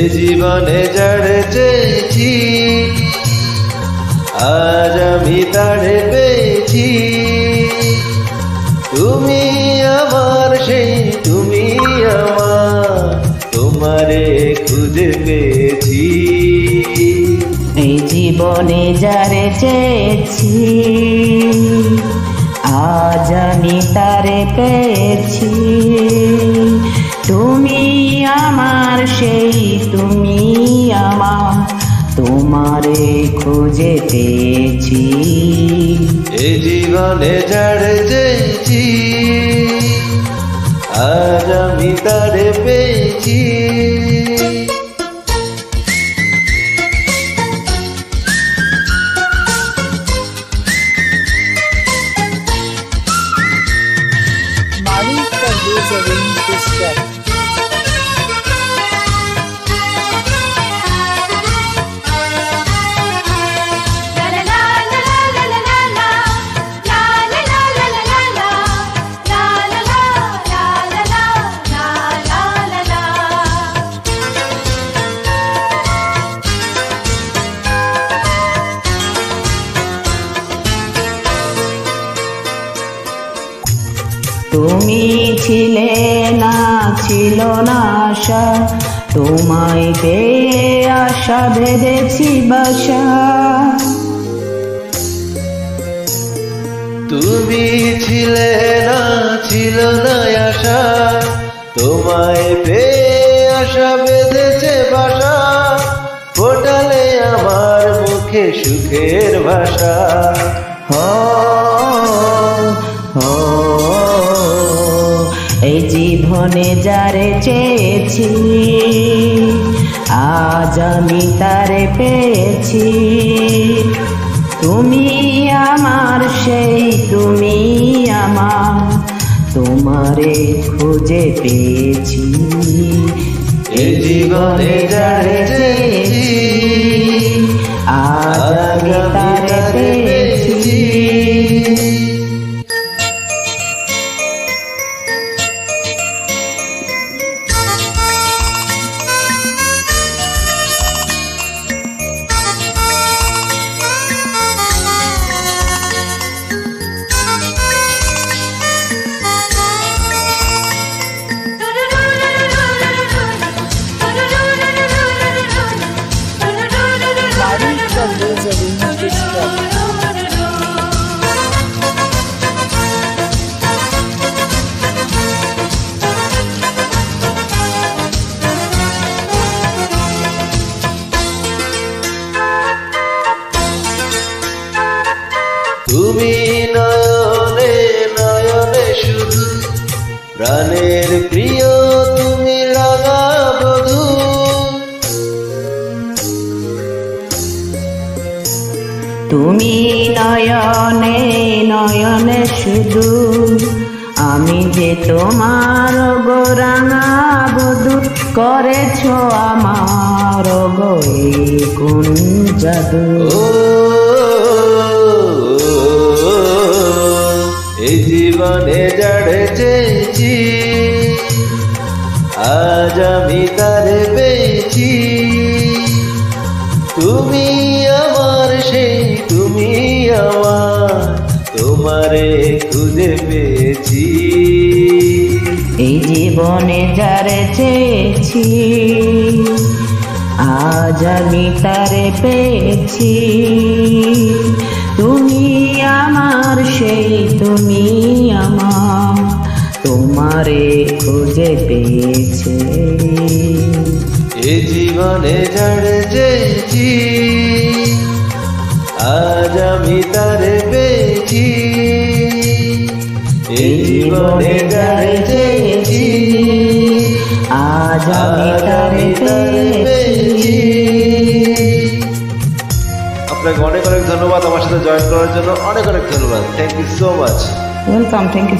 এ জীবনে যারে চেয়েছি আজ আমি তারে পেয়েছি। তুমি আমার সেই তুমি আমার, তোমারে খুঁজে পেয়েছি। এই জীবনে যারে চেয়েছি আজ আমি তারে পেয়েছি। তুমি আমার সেই তুমি আমার, তোমারে খুঁজে পেয়েছি। এই জীবনে যারে চেয়েছি আজ আমি তারে পেয়েছি। Marika Reza arranged this track. তুমি ছিলে না, ছিল না আশা, তোমায় পেয়ে আশা বেঁধেছি বাসা। তুমি ছিলে না, ছিল না আশা, তোমায় পেয়ে আশা বেঁধেছে বাসা। ফোটালে আমার মুখে সুখের ভাষা। এই জীবনে যারে চেয়েছি আজ আমি তারে পেয়েছি। তুমি আমার সেই তুমি আমার, তোমারে খুঁজে পেয়েছি। এই জীবনে যারে চেয়েছি আজ আমি তারে পেয়েছি। Marika Reza arranged this track. তুমি নয়নে নয়নে শুধু, প্রাণের প্রিয় তুমি লাগা বধূ। তুমি নয়নে নয়নে শুধু, আমি যে তোমার গোরাঙা বধূ। করেছ আমার গো এই কোন জাদু। এই জীবনে যারে চেয়েছি আজ আমি তারে পেয়েছি। তুমি আমার সেই তুমি আমার, তোমারে খুঁজে পেয়েছি। এই জীবনে যারে চেয়েছি আজ আমি তারে পেয়েছি। তুমি আমার সেই তুমি আমার, তোমারে খুঁজে পেয়েছে। এই জীবনে যারে চেয়েছি আজ আমি তারে পেয়েছি। এই জীবনে যারে চেয়েছি আজ আমি তারে পেয়েছি। আপনাকে অনেক অনেক ধন্যবাদ আমার সাথে জয়েন করার জন্য। অনেক অনেক ধন্যবাদ। Thank you so much. Welcome, thank you.